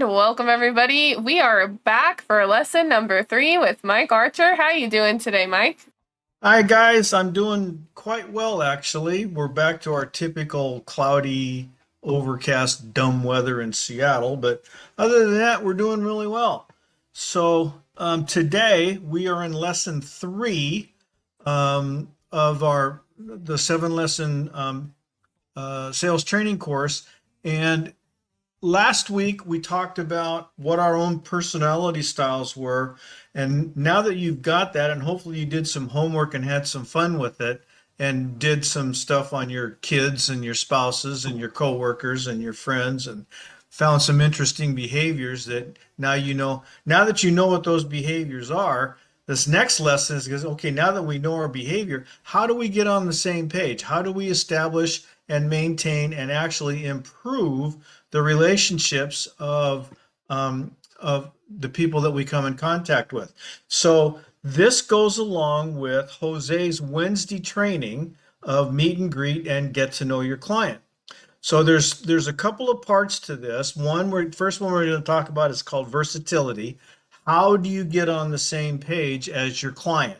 welcome everybody. We are back for lesson number 3 with Mike Archer. How you doing today, Mike? Hi guys, I'm doing quite well actually. We're back to our typical cloudy, overcast, dumb weather in Seattle, but other than that, we're doing really well. Today we are in lesson three of our the 7 lesson sales training course, and last week we talked about what our own personality styles were. And now that you've got that, and hopefully you did some homework and had some fun with it, and did some stuff on your kids and your spouses and your coworkers and your friends, and found some interesting behaviors that now that you know what those behaviors are, this next lesson is because, okay, now that we know our behavior, how do we get on the same page? How do we establish and maintain and actually improve the relationships of the people that we come in contact with? So this goes along with Jose's Wednesday training of meet and greet and get to know your client. So there's a couple of parts to this. First one we're going to talk about is called versatility. How do you get on the same page as your client?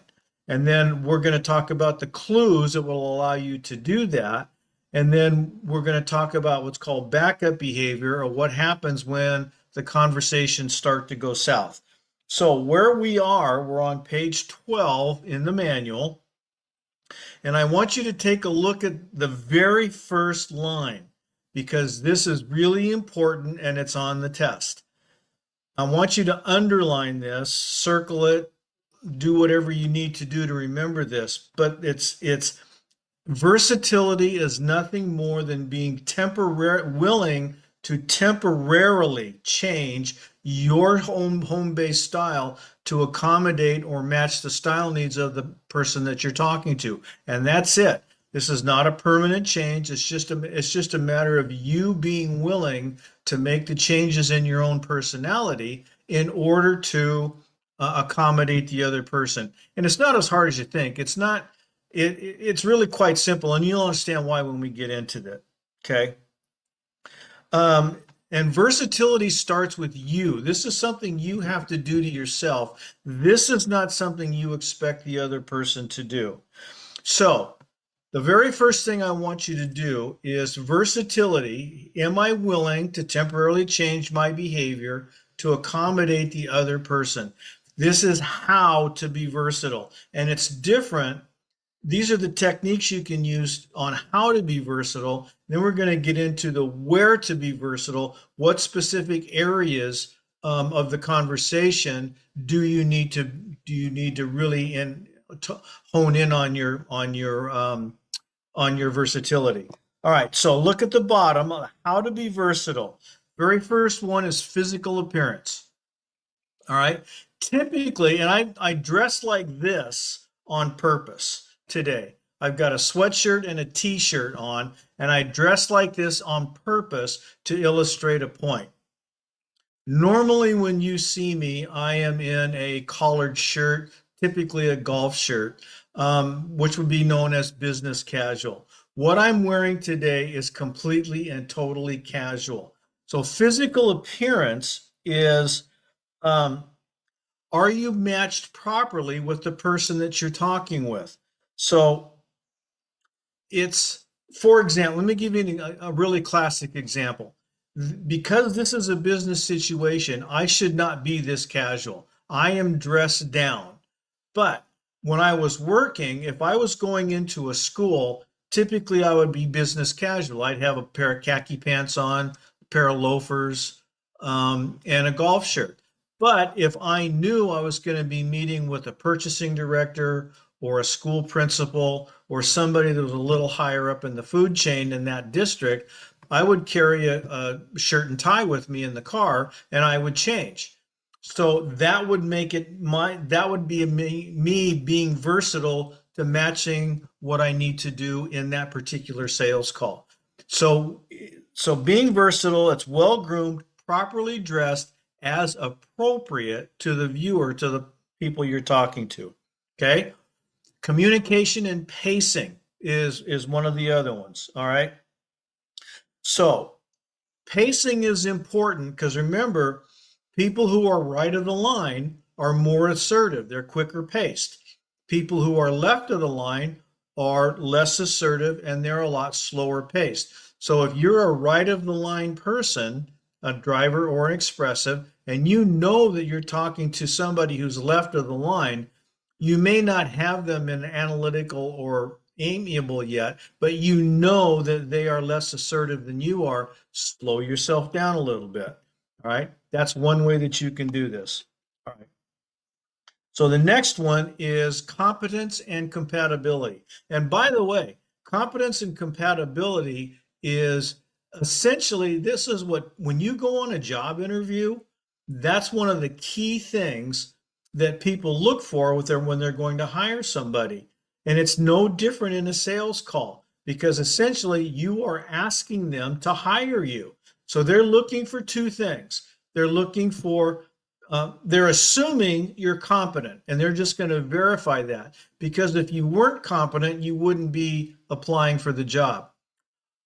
And then we're going to talk about the clues that will allow you to do that. And then we're going to talk about what's called backup behavior, or what happens when the conversations start to go south. So where we are, we're on page 12 in the manual. And I want you to take a look at the very first line, because this is really important and it's on the test. I want you to underline this, circle it, do whatever you need to do to remember this. But it's versatility is nothing more than being willing to temporarily change your home-based style to accommodate or match the style needs of the person that you're talking to. And that's it. This is not a permanent change. It's just a matter of you being willing to make the changes in your own personality in order to accommodate the other person. And it's not as hard as you think. It's really quite simple, and you'll understand why when we get into that. Okay. And versatility starts with you. This is something you have to do to yourself. This is not something you expect the other person to do. So the very first thing I want you to do is versatility. Am I willing to temporarily change my behavior to accommodate the other person? This is how to be versatile. And it's different. These are the techniques you can use on how to be versatile. Then we're going to get into the where to be versatile. What specific areas of the conversation do you need to really hone in on your versatility? All right. So look at the bottom. How to be versatile. Very first one is physical appearance. All right. Typically, and I dress like this on purpose today. I've got a sweatshirt and a t-shirt on, and I dress like this on purpose to illustrate a point. Normally, when you see me, I am in a collared shirt, typically a golf shirt, which would be known as business casual. What I'm wearing today is completely and totally casual. So physical appearance is, um, are you matched properly with the person that you're talking with? So it's, for example, let me give you a really classic example. Because this is a business situation, I should not be this casual. I am dressed down. But when I was working, if I was going into a school, typically I would be business casual. I'd have a pair of khaki pants on, a pair of loafers, and a golf shirt. But if I knew I was going to be meeting with a purchasing director or a school principal or somebody that was a little higher up in the food chain in that district, I would carry a shirt and tie with me in the car, and I would change. So that would make it that would be me being versatile to matching what I need to do in that particular sales call. So so being versatile, it's well groomed, properly dressed as appropriate to the viewer, to the people you're talking to. Okay? Communication and pacing is one of the other ones. All right. So Pacing is important because remember, people who are right of the line are more assertive. They're quicker paced. People who are left of the line are less assertive and they're a lot slower paced. So if you're a right of the line person, a driver or an expressive, and you know that you're talking to somebody who's left of the line, you may not have them in analytical or amiable yet, but you know that they are less assertive than you are. Slow yourself down a little bit. All right. That's one way that you can do this. All right. So the next one is competence and compatibility. And by the way, competence and compatibility is essentially, this is what, when you go on a job interview, that's one of the key things that people look for when they're going to hire somebody. And it's no different in a sales call because essentially you are asking them to hire you. So they're looking for two things. They're assuming you're competent, and they're just going to verify that because if you weren't competent, you wouldn't be applying for the job.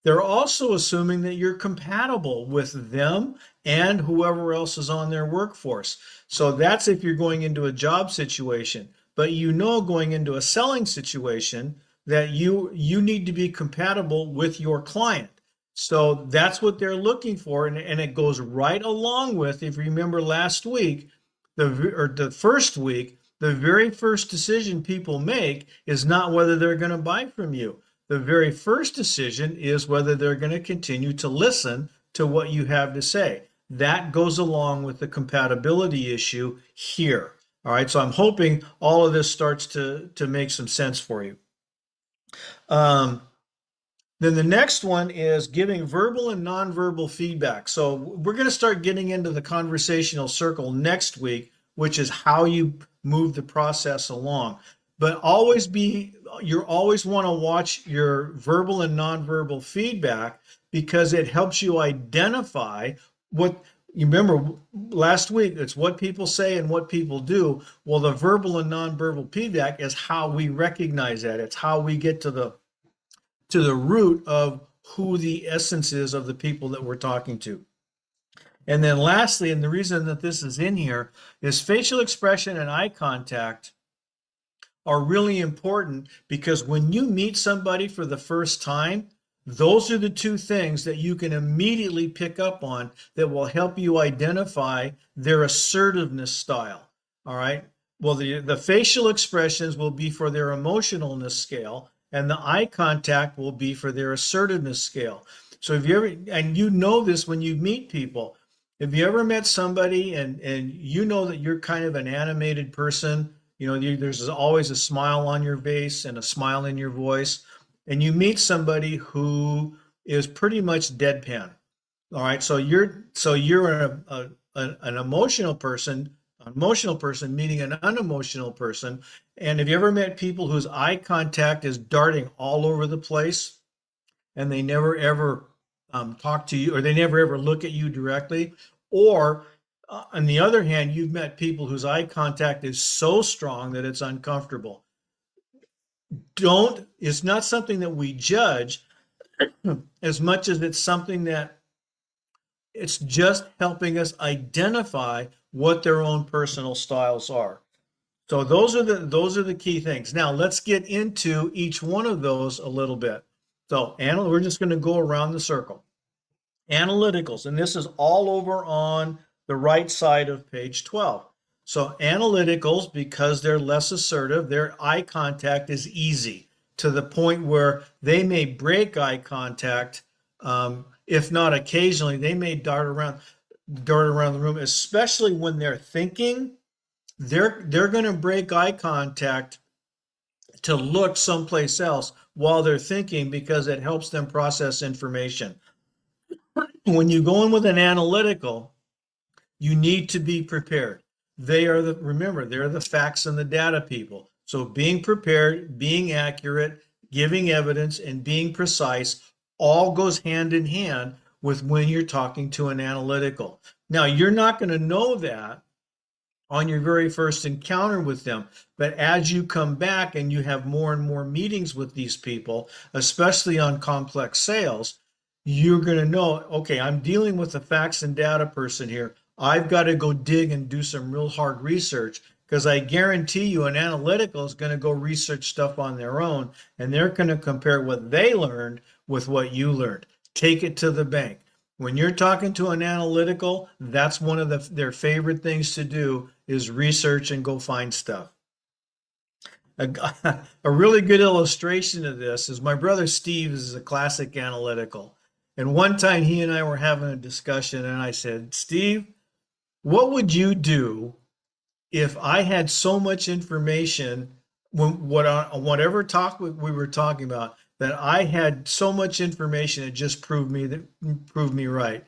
They're also assuming that you're compatible with them and whoever else is on their workforce. So that's if you're going into a job situation. But you know, going into a selling situation, that you need to be compatible with your client. So that's what they're looking for, and it goes right along with, if you remember last week, the first week, the very first decision people make is not whether they're going to buy from you. The very first decision is whether they're going to continue to listen to what you have to say. That goes along with the compatibility issue here. All right, so I'm hoping all of this starts to make some sense for you. Then the next one is giving verbal and nonverbal feedback. So we're going to start getting into the conversational circle next week, which is how you move the process along. But you always want to watch your verbal and nonverbal feedback because it helps you identify what you remember last week. It's what people say and what people do. Well, the verbal and nonverbal feedback is how we recognize that. It's how we get to the root of who the essence is of the people that we're talking to. And then lastly, and the reason that this is in here, is facial expression and eye contact are really important because when you meet somebody for the first time, those are the two things that you can immediately pick up on that will help you identify their assertiveness style. All right. Well, the facial expressions will be for their emotionalness scale, and the eye contact will be for their assertiveness scale. So if you ever, and you know this when you meet people, have you ever met somebody and you know that you're kind of an animated person? You know, there's always a smile on your face and a smile in your voice. And you meet somebody who is pretty much deadpan. All right, so you're an emotional person meeting an unemotional person. And have you ever met people whose eye contact is darting all over the place and they never ever talk to you, or they never ever look at you directly? Or on the other hand, you've met people whose eye contact is so strong that it's uncomfortable. It's not something that we judge as much as it's something that it's just helping us identify what their own personal styles are. So those are the key things. Now let's get into each one of those a little bit. So we're just going to go around the circle. Analyticals, and this is all over on the right side of page 12. So analyticals, because they're less assertive, their eye contact is easy to the point where they may break eye contact. If not occasionally, they may dart around the room, especially when they're thinking. They're going to break eye contact to look someplace else while they're thinking because it helps them process information. When you go in with an analytical, you need to be prepared. Remember, they're the facts and the data people. So being prepared, being accurate, giving evidence, and being precise all goes hand in hand with when you're talking to an analytical. Now, you're not going to know that on your very first encounter with them, but as you come back and you have more and more meetings with these people, especially on complex sales, you're going to know, okay, I'm dealing with a facts and data person here. I've got to go dig and do some real hard research because I guarantee you an analytical is going to go research stuff on their own and they're going to compare what they learned with what you learned. Take it to the bank. When you're talking to an analytical, that's one of their favorite things to do is research and go find stuff. A really good illustration of this is my brother Steve is a classic analytical. And one time he and I were having a discussion, and I said, Steve, what would you do if I had so much information, whatever talk we were talking about, that I had so much information it just proved me right?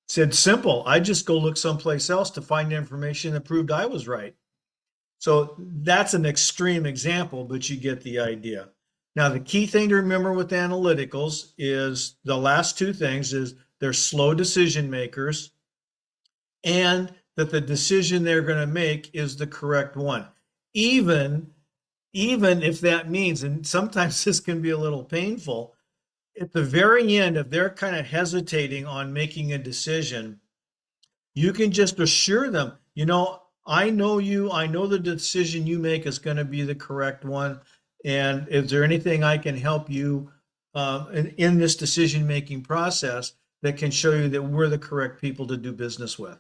Said simple. I just go look someplace else to find information that proved I was right. So that's an extreme example, but you get the idea. Now, the key thing to remember with analyticals is the last two things is they're slow decision makers and that the decision they're going to make is the correct one. Even if that means, and sometimes this can be a little painful, at the very end, if they're kind of hesitating on making a decision, you can just assure them, I know you, I know the decision you make is going to be the correct one. And is there anything I can help you in this decision-making process that can show you that we're the correct people to do business with?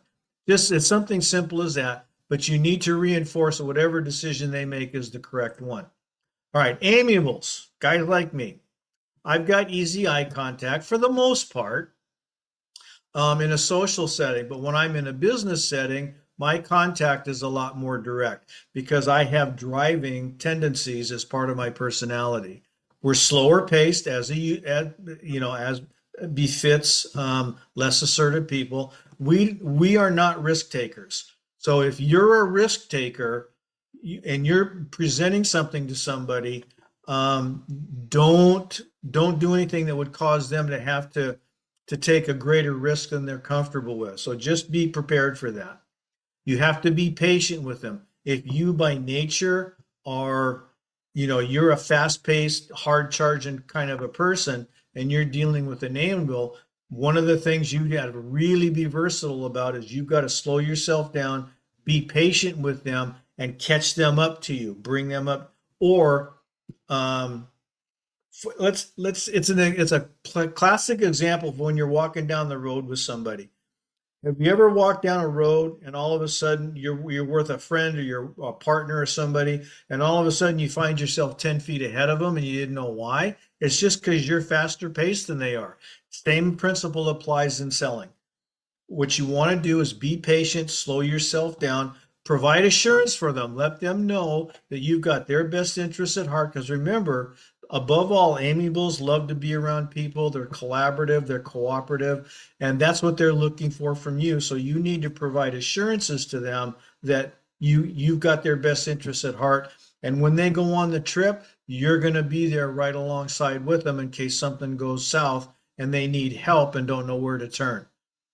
Just it's something simple as that, but you need to reinforce that whatever decision they make is the correct one. All right, amiables, guys like me. I've got easy eye contact for the most part in a social setting, but when I'm in a business setting, my contact is a lot more direct because I have driving tendencies as part of my personality. We're slower paced as befits less assertive people. We are not risk takers. So if you're a risk taker and you're presenting something to somebody, don't do anything that would cause them to have to take a greater risk than they're comfortable with. So just be prepared for that. You have to be patient with them. If you by nature are, you're a fast-paced, hard-charging kind of a person and you're dealing with an amiable, one of the things you got to really be versatile about is you've got to slow yourself down, be patient with them and catch them up to you, bring them up, or it's a classic example of when you're walking down the road with somebody. Have you ever walked down a road and all of a sudden you're with a friend or you're a partner or somebody, and all of a sudden you find yourself 10 feet ahead of them and you didn't know why? It's just because you're faster paced than they are. Same principle applies in selling. What you want to do is be patient, slow yourself down, provide assurance for them, let them know that you've got their best interests at heart. Because remember, above all, amiables love to be around people. They're collaborative, they're cooperative, and that's what they're looking for from you. So you need to provide assurances to them that you've got their best interests at heart. And when they go on the trip, you're going to be there right alongside with them in case something goes south and they need help and don't know where to turn.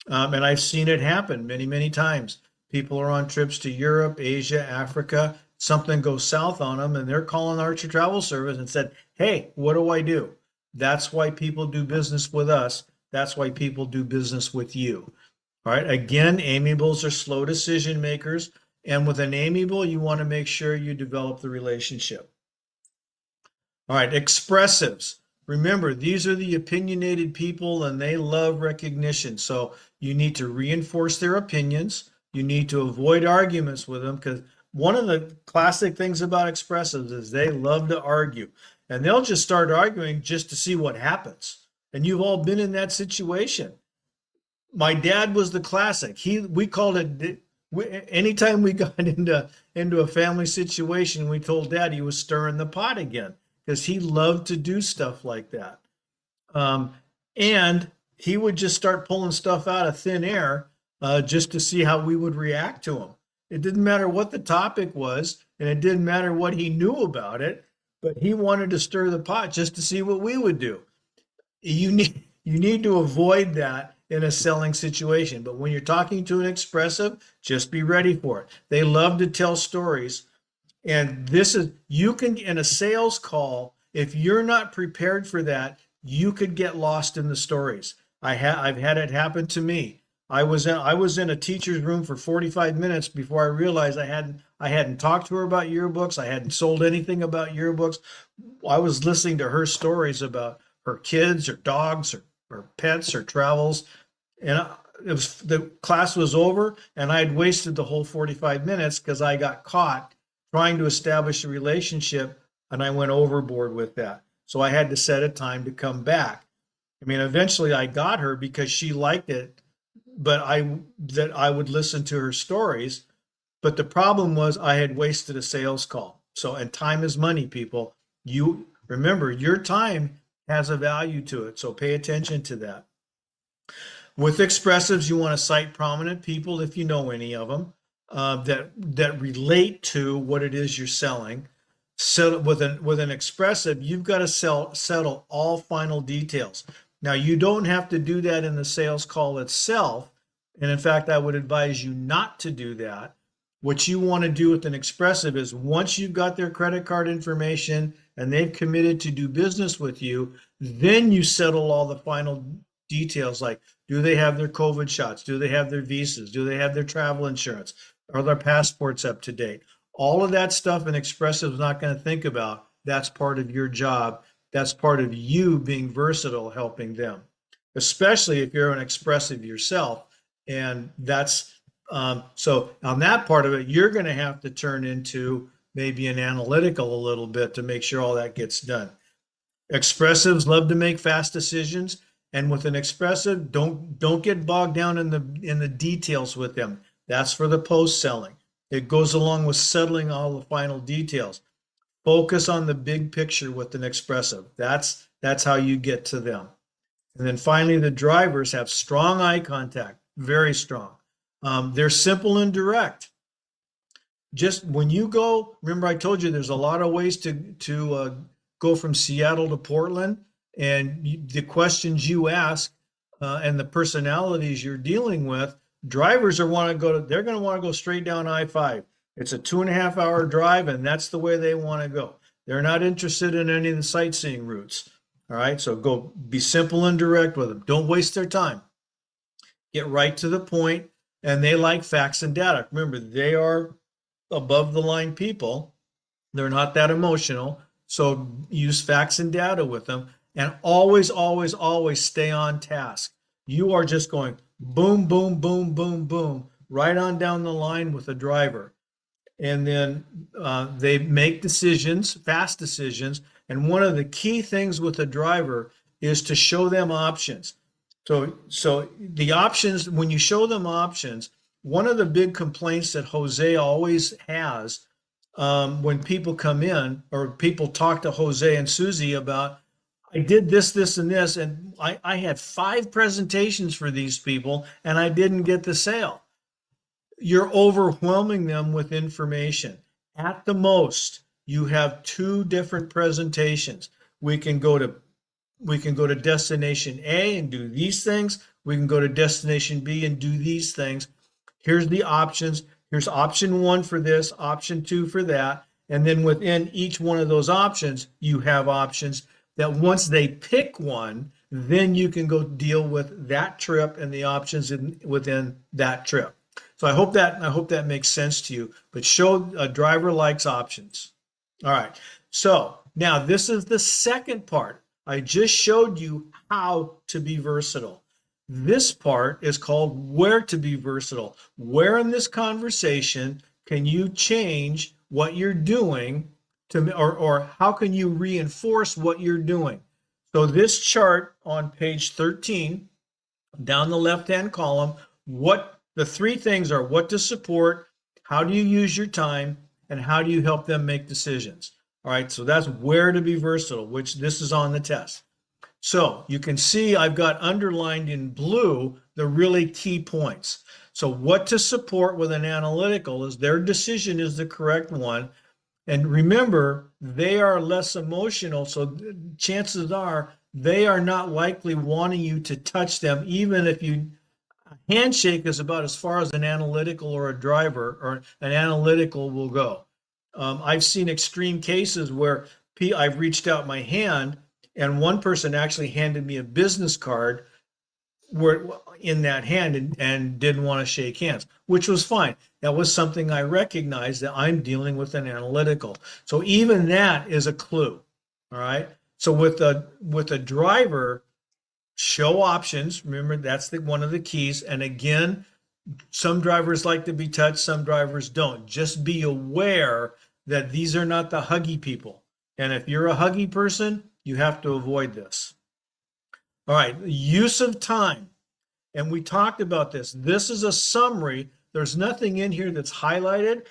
And I've seen it happen many, many times. People are on trips to Europe, Asia, Africa. Something goes south on them, and they're calling Archer Travel Service and said, "Hey, what do I do?" That's why people do business with us. That's why people do business with you. All right. Again, amiables are slow decision makers, and with an amiable, you want to make sure you develop the relationship. All right, expressives. Remember, these are the opinionated people and they love recognition. So you need to reinforce their opinions. You need to avoid arguments with them because one of the classic things about expressives is they love to argue and they'll just start arguing just to see what happens. And you've all been in that situation. My dad was the classic. We called it anytime we got into a family situation, we told dad he was stirring the pot again because he loved to do stuff like that. And he would just start pulling stuff out of thin air just to see how we would react to him. It didn't matter what the topic was, and it didn't matter what he knew about it, but he wanted to stir the pot just to see what we would do. You need to avoid that in a selling situation. But when you're talking to an expressive, just be ready for it. They love to tell stories. And you can, in a sales call, if you're not prepared for that, you could get lost in the stories. I've had it happen to me. I was in a teacher's room for 45 minutes before I realized I hadn't talked to her about yearbooks. I hadn't sold anything about yearbooks. I was listening to her stories about her kids, her dogs, her pets, her travels, and it was the class was over, and I had wasted the whole 45 minutes because I got caught trying to establish a relationship, and I went overboard with that. So I had to set a time to come back. I mean, eventually I got her because she liked it, but I would listen to her stories. But the problem was I had wasted a sales call. So, and time is money, people. You remember your time has a value to it. So pay attention to that. With expressives, you want to cite prominent people if you know any of them that relate to what it is you're selling. So with an expressive, you've got to settle all final details. Now, you don't have to do that in the sales call itself. And in fact, I would advise you not to do that. What you want to do with an expressive is once you've got their credit card information and they've committed to do business with you, then you settle all the final details like, do they have their COVID shots? Do they have their visas? Do they have their travel insurance? Are their passports up to date? All of that stuff an expressive is not going to think about. That's part of your job. That's part of you being versatile, helping them, especially if you're an expressive yourself. And that's so on that part of it, you're going to have to turn into maybe an analytical a little bit to make sure all that gets done. Expressives love to make fast decisions, and with an expressive, don't get bogged down in the details with them. That's for the post selling. It goes along with settling all the final details. Focus on the big picture with an expressive. That's how you get to them. And then finally, the drivers have strong eye contact, very strong. They're simple and direct. Just when you go, remember I told you there's a lot of ways to go from Seattle to Portland, and the questions you ask and the personalities you're dealing with, drivers are want to go to, they're going to want to go straight down I-5. It's a 2.5 hour drive, and that's the way they want to go. They're not interested in any of the sightseeing routes. All right, so go be simple and direct with them. Don't waste their time. Get right to the point, and they like facts and data. Remember, they are above the line people. They're not that emotional. So use facts and data with them, and always, always, always stay on task. You are just going boom, boom, boom, boom, boom, right on down the line with the driver. And then they make decisions, fast decisions. And one of the key things with a driver is to show them options. So the options, when you show them options, one of the big complaints that Jose always has when people come in or people talk to Jose and Susie about, I did this, this, and this, and I had 5 presentations for these people and I didn't get the sale. You're overwhelming them with information. At the most, you have 2 different presentations. We can go to destination A and do these things. We can go to destination B and do these things. Here's the options. Here's option 1 for this, option 2 for that. And then within each one of those options, you have options that once they pick one, then you can go deal with that trip and the options within that trip. So I hope that makes sense to you, but show a driver likes options. All right. So now this is the second part. I just showed you how to be versatile. This part is called where to be versatile. Where in this conversation can you change what you're doing to, or how can you reinforce what you're doing? So this chart on page 13, down the left-hand column, what the 3 things are: what to support, how do you use your time, and how do you help them make decisions. All right, so that's where to be versatile, which this is on the test. So you can see I've got underlined in blue the really key points. So what to support with an analytical is their decision is the correct one. And remember, they are less emotional, so chances are they are not likely wanting you to touch them, even if you handshake is about as far as an analytical or a driver or an analytical will go. I've seen extreme cases where I've reached out my hand and one person actually handed me a business card were in that hand and didn't want to shake hands, which was fine. That was something I recognized that I'm dealing with an analytical. So even that is a clue. All right. So with a driver, show options. Remember, that's one of the keys. And again, some drivers like to be touched, some drivers don't. Just be aware that these are not the huggy people. And if you're a huggy person, you have to avoid this. All right, use of time. And we talked about this. This is a summary. There's nothing in here that's highlighted,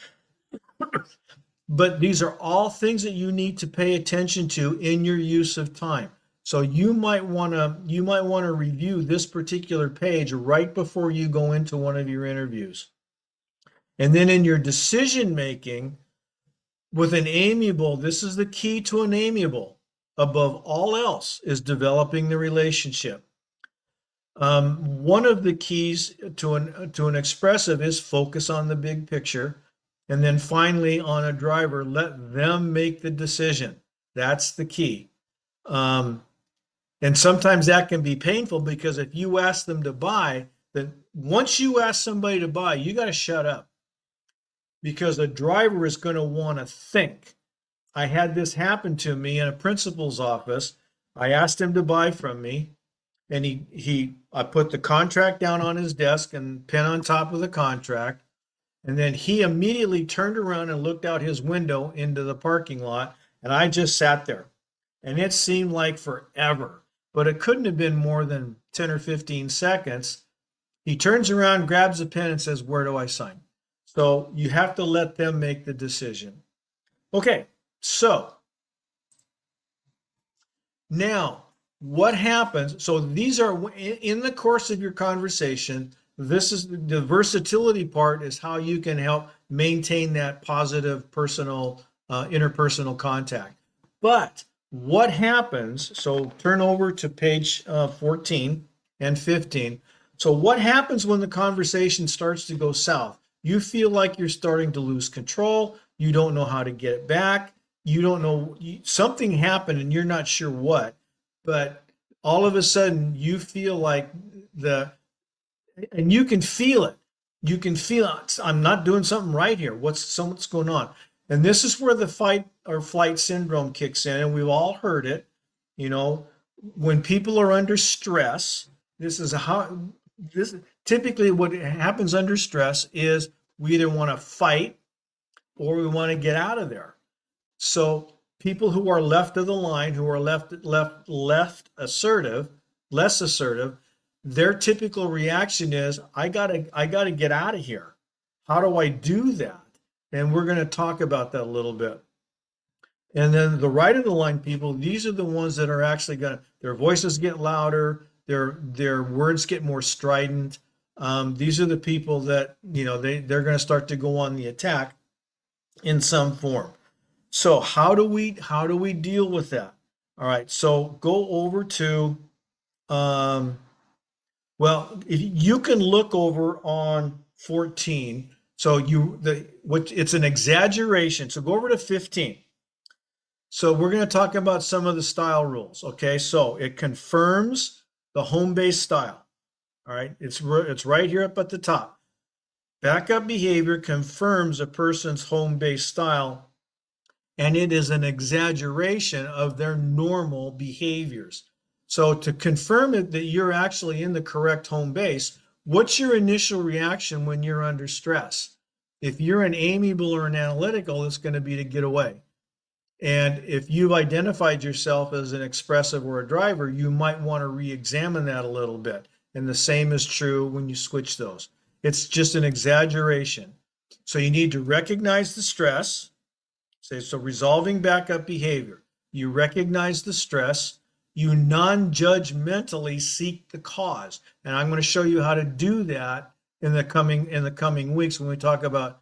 but these are all things that you need to pay attention to in your use of time. So you might want to review this particular page right before you go into one of your interviews. And then in your decision making with an amiable, this is the key to an amiable. Above all else is developing the relationship. One of the keys to an expressive is focus on the big picture. And then finally on a driver, let them make the decision. That's the key. And sometimes that can be painful because if you ask them to buy, then once you ask somebody to buy, you got to shut up because a driver is going to want to think. I had this happen to me in a principal's office. I asked him to buy from me, and I put the contract down on his desk and pen on top of the contract. And then he immediately turned around and looked out his window into the parking lot, and I just sat there. And it seemed like forever, but it couldn't have been more than 10 or 15 seconds. He turns around, grabs a pen, and says, "Where do I sign?" So you have to let them make the decision. Okay, so now what happens? So these are in the course of your conversation. This is the versatility part is how you can help maintain that positive personal, interpersonal contact. But what happens? So turn over to page 14 and 15. So what happens when the conversation starts to go south? You feel like you're starting to lose control. You don't know how to get it back. You don't know, something happened and you're not sure what, but all of a sudden you feel like and you can feel it. You can feel it. I'm not doing something right here. What's going on? And this is where the fight or flight syndrome kicks in, and we've all heard it. You know, when people are under stress, this typically what happens under stress is we either want to fight or we want to get out of there. So people who are left of the line, who are less assertive, their typical reaction is, I gotta get out of here. How do I do that? And we're going to talk about that a little bit. And then the right of the line people, these are the ones that are actually their voices get louder, their words get more strident. These are the people that, they're going to start to go on the attack in some form. So how do we deal with that? All right, so go over to, you can look over on 14. So it's an exaggeration. So go over to 15. So we're going to talk about some of the style rules. Okay, so it confirms the home base style. All right, it's right here up at the top. Backup behavior confirms a person's home base style, and it is an exaggeration of their normal behaviors. So to confirm it that you're actually in the correct home base, what's your initial reaction when you're under stress? If you're an amiable or an analytical, it's going to be to get away. And if you've identified yourself as an expressive or a driver, you might want to re-examine that a little bit. And the same is true when you switch those. It's just an exaggeration. So you need to recognize the stress. So resolving backup behavior. You recognize the stress. You non-judgmentally seek the cause. And I'm going to show you how to do that in the coming weeks when we talk about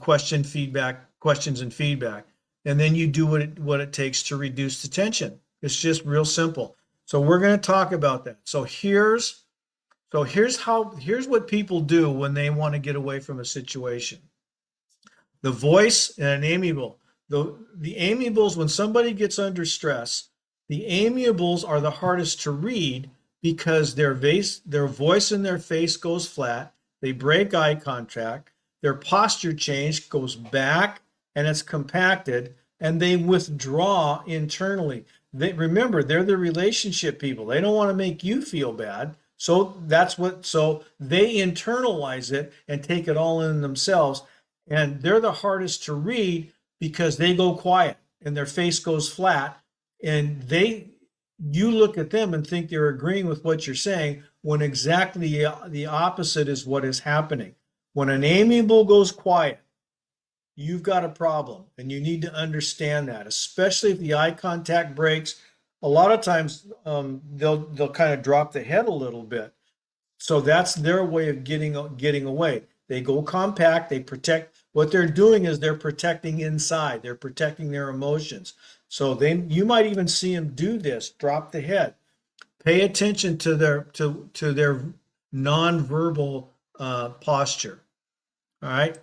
questions and feedback. And then you do what it takes to reduce the tension. It's just real simple. So we're going to talk about that. So here's what people do when they want to get away from a situation. The voice and an amiable. The amiables, when somebody gets under stress, the amiables are the hardest to read because their voice and their face goes flat. They break eye contact. Their posture change goes back and it's compacted, and they withdraw internally. Remember, they're the relationship people. They don't want to make you feel bad. So so they internalize it and take it all in themselves. And they're the hardest to read because they go quiet and their face goes flat. And you look at them and think they're agreeing with what you're saying when exactly the opposite is what is happening. When an amiable goes quiet, you've got a problem, and you need to understand that, especially if the eye contact breaks. A lot of times, they'll kind of drop the head a little bit. So that's their way of getting away. They go compact. They protect. What they're doing is they're protecting inside. They're protecting their emotions. So you might even see them do this. Drop the head. Pay attention to their nonverbal posture. All right.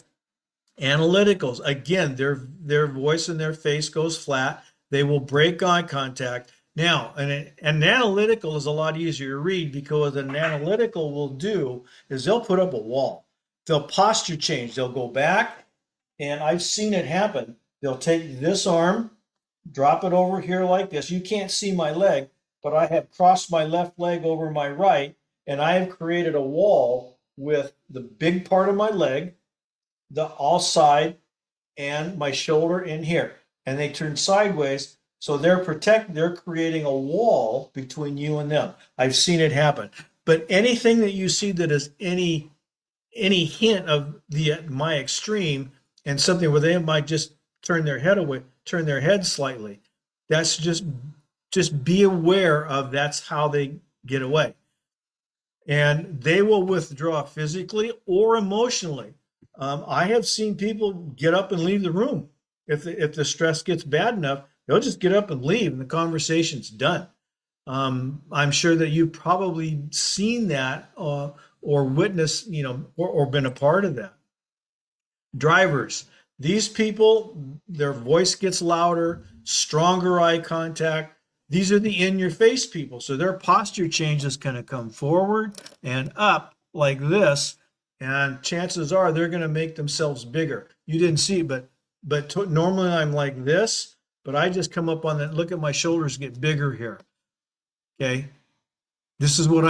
Analyticals, again, their voice and their face goes flat. They will break eye contact. Now, an analytical is a lot easier to read, because an analytical will do is they'll put up a wall. They'll posture change. They'll go back, and I've seen it happen. They'll take this arm, drop it over here like this. You can't see my leg, but I have crossed my left leg over my right, and I have created a wall with the big part of my leg, the all side, and my shoulder in here, and they turn sideways. So they're creating a wall between you and them. I've seen it happen. But anything that you see that is any hint of my extreme, and something where they might just turn their head slightly, that's just be aware of that's how they get away. And they will withdraw physically or emotionally. I have seen people get up and leave the room. If the stress gets bad enough, they'll just get up and leave, and the conversation's done. I'm sure that you've probably seen that, or witnessed, or been a part of that. Drivers, these people, their voice gets louder, stronger eye contact. These are the in-your-face people, so their posture change is going to come forward and up like this, and chances are they're going to make themselves bigger. You didn't see, but normally I'm like this, but I just come up on that. Look at my shoulders get bigger here. Okay, this is what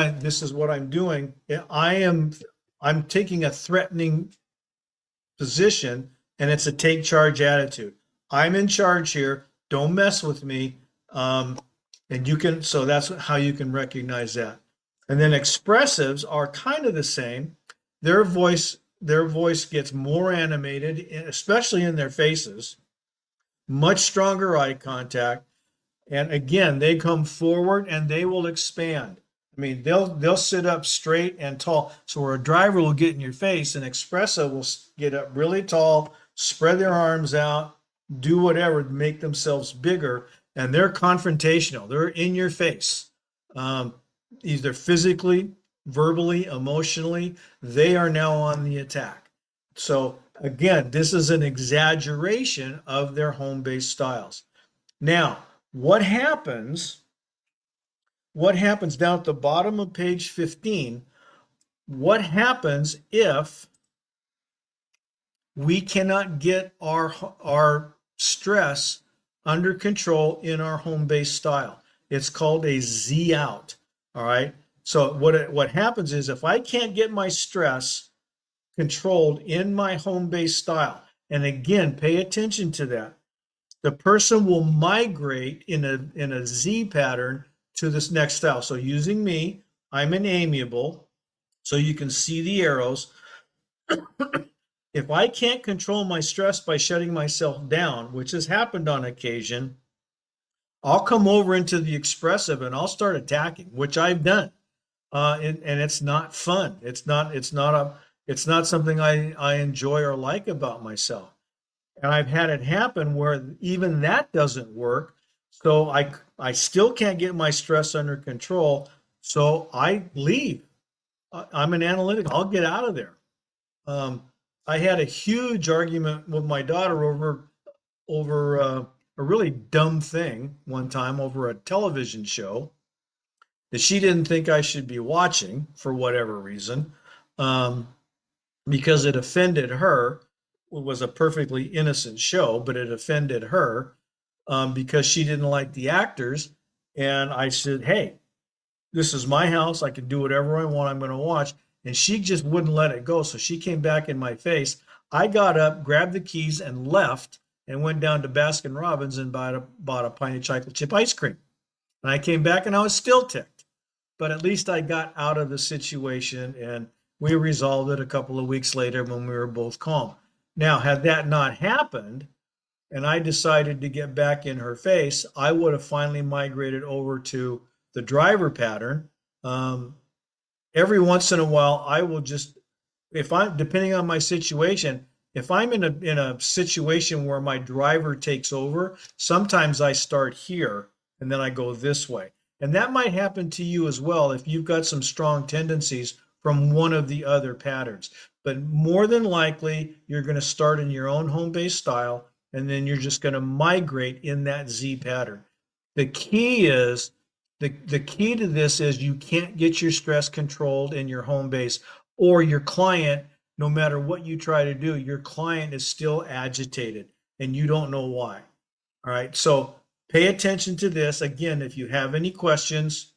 I'm doing. I'm taking a threatening position, and it's a take charge attitude. I'm in charge here. Don't mess with me. So that's how you can recognize that. And then expressives are kind of the same. Their voice gets more animated, especially in their faces, much stronger eye contact. And again, they come forward and they will expand. I mean, they'll sit up straight and tall. So where a driver will get in your face, an expressive will get up really tall, spread their arms out, do whatever to make themselves bigger. And they're confrontational. They're in your face, either physically, verbally, emotionally. They are now on the attack. So again, this is an exaggeration of their home-based styles. Now, what happens down at the bottom of page 15? What happens if we cannot get our stress under control in our home-based style? It's called a Z out. All right. So what happens is, if I can't get my stress controlled in my home-based style, and again, pay attention to that, the person will migrate in a Z pattern to this next style. So using me, I'm an amiable, so you can see the arrows. If I can't control my stress by shutting myself down, which has happened on occasion, I'll come over into the expressive and I'll start attacking, which I've done. And it's not fun. It's not something I enjoy or like about myself. And I've had it happen where even that doesn't work. So I still can't get my stress under control. So I leave. I'm an analytic. I'll get out of there. I had a huge argument with my daughter over a really dumb thing one time over a television show. that she didn't think I should be watching for whatever reason, because it offended her. It was a perfectly innocent show, but it offended her because she didn't like the actors. And I said, hey, this is my house. I can do whatever I want. I'm going to watch. And she just wouldn't let it go. So she came back in my face. I got up, grabbed the keys, and left and went down to Baskin Robbins and bought a pint of chocolate chip ice cream. And I came back and I was still ticked. But at least I got out of the situation and we resolved it a couple of weeks later when we were both calm. Now, had that not happened, and I decided to get back in her face, I would have finally migrated over to the driver pattern. Every once in a while, I will just, if I'm depending on my situation, if I'm in a situation where my driver takes over, sometimes I start here and then I go this way. And that might happen to you as well if you've got some strong tendencies from one of the other patterns. But more than likely, you're going to start in your own home-based style, and then you're just going to migrate in that Z pattern. The key is the key to this is you can't get your stress controlled in your home base, or your client, no matter what you try to do, your client is still agitated and you don't know why. All right. So pay attention to this. Again, if you have any questions,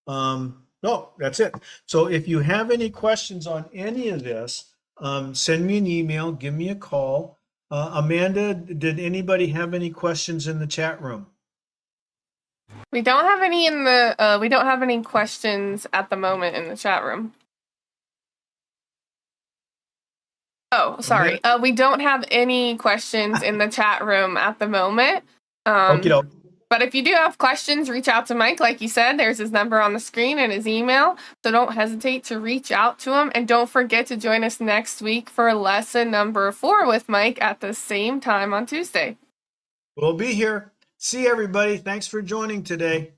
no, that's it. So if you have any questions on any of this, send me an email, give me a call. Amanda, did anybody have any questions in the chat room? We don't have any in the we don't have any questions at the moment in the chat room. Oh, sorry. We don't have any questions in the chat room at the moment. Okay. But if you do have questions, reach out to Mike. Like you said, there's his number on the screen and his email. So don't hesitate to reach out to him. And don't forget to join us next week for lesson number 4 with Mike at the same time on Tuesday. We'll be here. See everybody. Thanks for joining today.